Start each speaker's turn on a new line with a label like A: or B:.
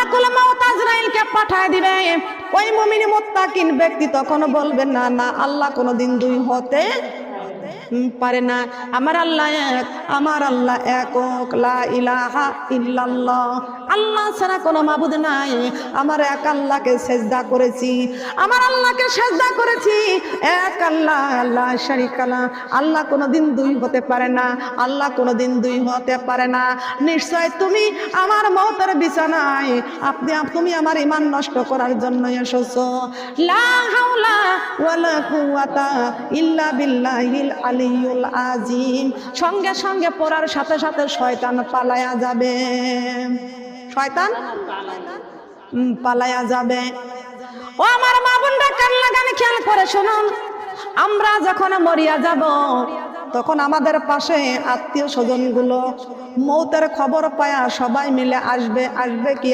A: মালাকুল মাউত আজরাইলকে পাঠায় দিবে। ওই মুমিন মুত্তাকিন ব্যক্তি তখন বলবে না না, আল্লাহ কোনোদিন দুই হতে পারে না, আমার আল্লাহ এক, আমার আল্লাহ একক, লা ইলাহা ইল্লাল্লাহ, আল্লাহ ছাড়া কোনো মাবুদ নাই, আমার এক আল্লাহকে সেজদা করেছি, আমার আল্লাহকে সেজদা করেছি, এক আল্লাহ, আল্লাহ শারীকা লা, আল্লাহ কোনোদিন দুই হতে পারে না, আল্লাহ কোনোদিন দুই হতে পারে না। নিশ্চয় তুমি আমার মওতের বিছানায় তুমি আমার ঈমান নষ্ট করার জন্য এসেছো। লা হাওলা ওয়ালা কুওয়াতা ইল্লা বিল্লাহিল আলিয়্যুল আযীম। সঙ্গে সঙ্গে পড়ার সাথে সাথে শয়তান পালায়া যাবে, শয়তান পালায়া যাবে। ও আমার মা বোনরা, কান লাগান খেয়াল করে শুনুন, আমরা যখন মরিয়া যাব তখন আমাদের পাশে আত্মীয় স্বজন গুলো মৌতের খবর পায়া সবাই মিলে আসবে কি